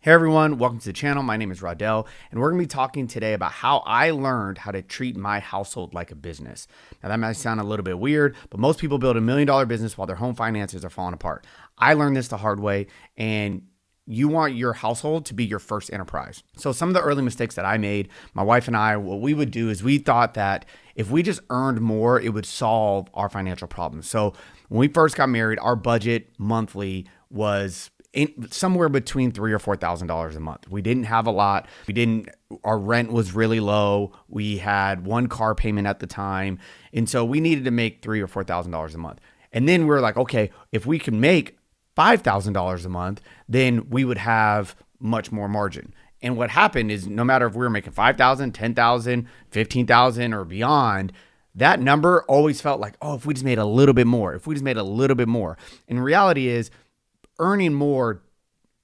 Hey everyone, welcome to the channel. My name is Rodell, and we're gonna be talking today about how I learned how to treat my household like a business. Now that might sound a little bit weird, but most people build $1 million business while their home finances are falling apart. I learned this the hard way, and you want your household to be your first enterprise. So some of the early mistakes that I made, my wife and I, what we would do is we thought that if we just earned more, it would solve our financial problems. So when we first got married, our budget monthly was somewhere between $3,000 or $4,000 a month. We didn't have a lot. Our rent was really low. We had one car payment at the time. And so we needed to make $3,000 or $4,000 a month. And then we were like, okay, if we can make $5,000 a month, then we would have much more margin. And what happened is no matter if we were making $5,000, $10,000, $15,000 or beyond, that number always felt like, oh, if we just made a little bit more, And reality is, earning more,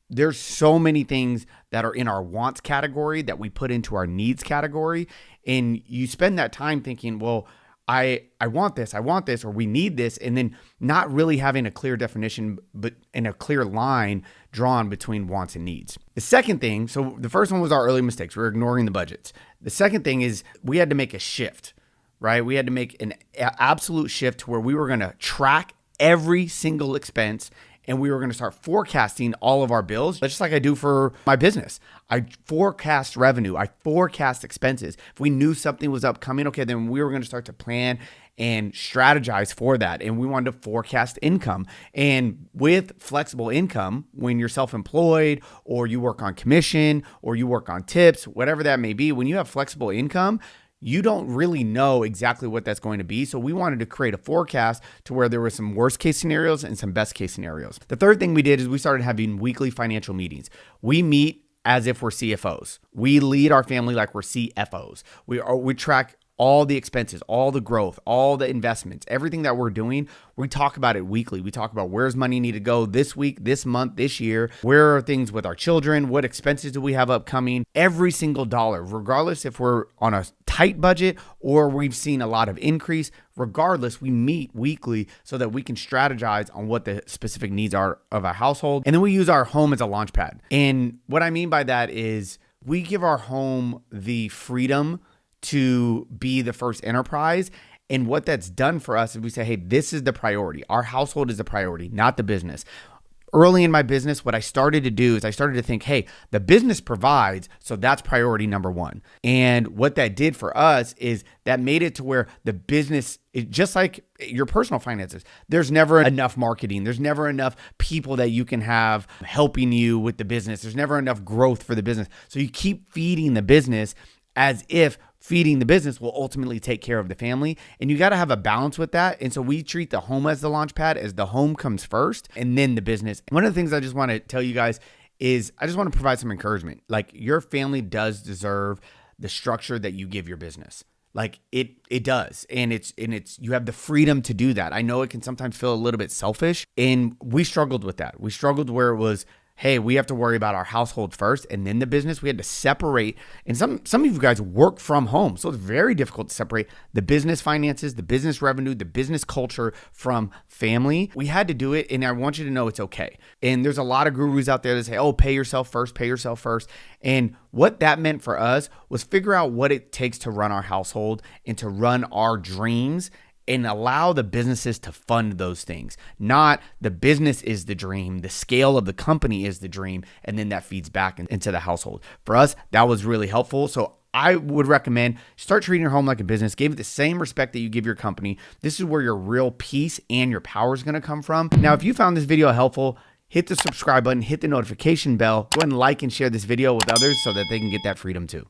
there's so many things that are in our wants category that we put into our needs category. And you spend that time thinking, well, I want this, or we need this, and then not really having a clear definition, but in a clear line drawn between wants and needs. The second thing, so the first one was our early mistakes. We were ignoring the budgets. The second thing is we had to make a shift, right? We had to make an absolute shift to where we were going to track every single expense, and we were going to start forecasting all of our bills, just like I do for my business. I forecast revenue. I forecast expenses. If we knew something was upcoming, okay, then we were going to start to plan and strategize for that. And we wanted to forecast income. And with flexible income, when you're self-employed or you work on commission or you work on tips, whatever that may be, when you have flexible income, you don't really know exactly what that's going to be. So we wanted to create a forecast to where there were some worst case scenarios and some best case scenarios. The third thing we did is we started having weekly financial meetings. We meet as if we're CFOs. We lead our family like we're CFOs. We track all the expenses, all the growth, all the investments, everything that we're doing. We talk about it weekly. We talk about where's money need to go this week, this month, this year. Where are things with our children? What expenses do we have upcoming? Every single dollar, regardless if we're on a tight budget or we've seen a lot of increase, regardless, we meet weekly so that we can strategize on what the specific needs are of our household. And then we use our home as a launch pad. And what I mean by that is we give our home the freedom to be the first enterprise. And what that's done for us is we say, hey, this is the priority. Our household is the priority, not the business. Early in my business, what I started to do is I started to think, hey, the business provides, so that's priority number one. And what that did for us is that made it to where the business, just like your personal finances, there's never enough marketing. There's never enough people that you can have helping you with the business. There's never enough growth for the business. So you keep feeding the business as if feeding the business will ultimately take care of the family. And you got to have a balance with that. And so we treat the home as the launch pad, as the home comes first and then the business. One of the things I just want to tell you guys is I just want to provide some encouragement. Like, your family does deserve the structure that you give your business. Like it does. And it's you have the freedom to do that. I know it can sometimes feel a little bit selfish, and we struggled with that. We struggled where it was, hey, we have to worry about our household first and then the business. We had to separate. And some of you guys work from home. So it's very difficult to separate the business finances, the business revenue, the business culture from family. We had to do it. And I want you to know it's okay. And there's a lot of gurus out there that say, oh, pay yourself first, pay yourself first. And what that meant for us was figure out what it takes to run our household and to run our dreams, and allow the businesses to fund those things. Not the business is the dream, the scale of the company is the dream, and then that feeds back into the household. For us, that was really helpful. So I would recommend start treating your home like a business. Give it the same respect that you give your company. This is where your real peace and your power is gonna come from. Now, if you found this video helpful, hit the subscribe button, hit the notification bell, go ahead and like and share this video with others so that they can get that freedom too.